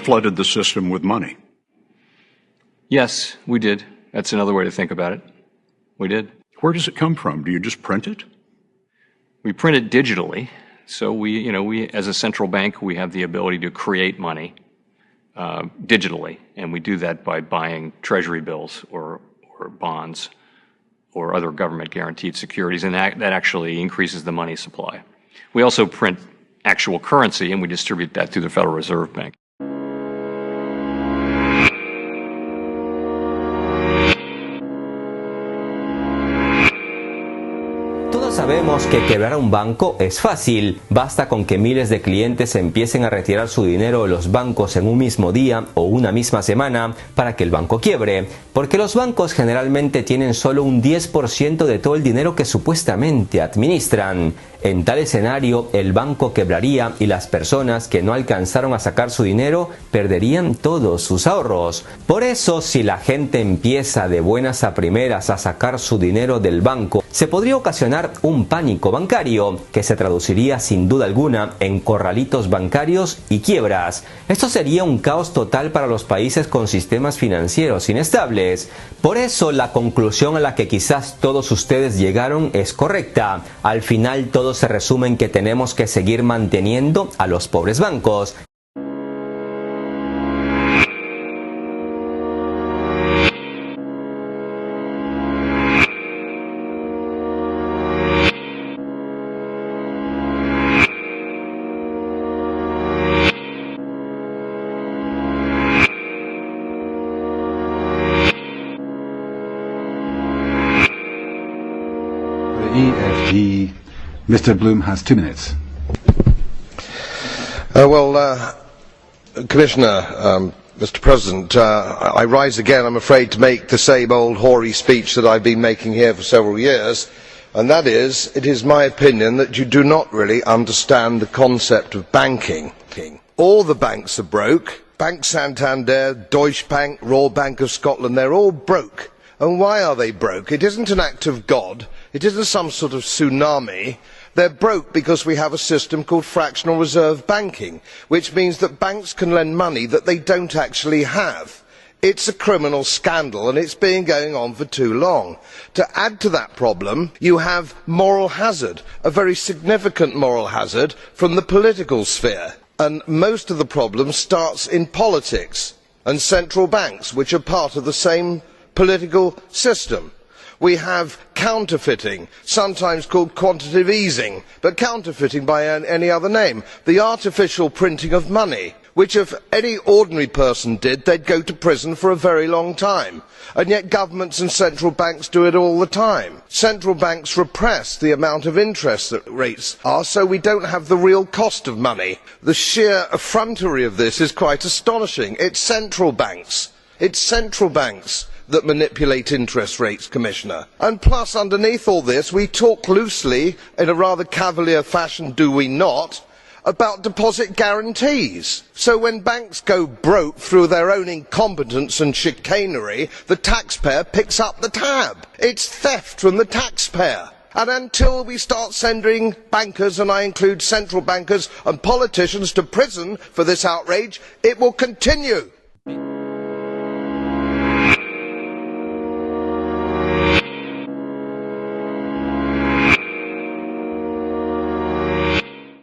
flooded the system with money. Yes, we did. That's another way to think about it. We did. Where does it come from? Do you just print it? We print it digitally. So we, as a central bank, we have the ability to create money digitally, and we do that by buying treasury bills or bonds or other government-guaranteed securities, and that actually increases the money supply. We also print actual currency, and we distribute that through the Federal Reserve Bank. Sabemos que quebrar un banco es fácil, basta con que miles de clientes empiecen a retirar su dinero de los bancos en un mismo día o una misma semana para que el banco quiebre, porque los bancos generalmente tienen solo un 10% de todo el dinero que supuestamente administran. En tal escenario, el banco quebraría y las personas que no alcanzaron a sacar su dinero perderían todos sus ahorros. Por eso, si la gente empieza de buenas a primeras a sacar su dinero del banco, se podría ocasionar un pánico bancario que se traduciría sin duda alguna en corralitos bancarios y quiebras. Esto sería un caos total para los países con sistemas financieros inestables. Por eso la conclusión a la que quizás todos ustedes llegaron es correcta. Al final todo se resume en que tenemos que seguir manteniendo a los pobres bancos. EFG, Mr. Bloom has 2 minutes. Commissioner, Mr. President, I rise again, I'm afraid, to make the same old hoary speech that I've been making here for several years, and that is, it is my opinion that you do not really understand the concept of banking. All the banks are broke. Bank Santander, Deutsche Bank, Royal Bank of Scotland, they're all broke. And why are they broke? It isn't an act of God. It isn't some sort of tsunami. They're broke because we have a system called fractional reserve banking, which means that banks can lend money that they don't actually have. It's a criminal scandal, and it's been going on for too long. To add to that problem, you have moral hazard, a very significant moral hazard from the political sphere. And most of the problem starts in politics and central banks, which are part of the same political system. We have counterfeiting, sometimes called quantitative easing, but counterfeiting by any other name. The artificial printing of money, which if any ordinary person did, they'd go to prison for a very long time. And yet governments and central banks do it all the time. Central banks repress the amount of interest that rates are, so we don't have the real cost of money. The sheer effrontery of this is quite astonishing. It's central banks that manipulate interest rates, Commissioner. And plus, underneath all this, we talk loosely, in a rather cavalier fashion, do we not, about deposit guarantees. So when banks go broke through their own incompetence and chicanery, the taxpayer picks up the tab. It's theft from the taxpayer. And until we start sending bankers, and I include central bankers and politicians, to prison for this outrage, it will continue.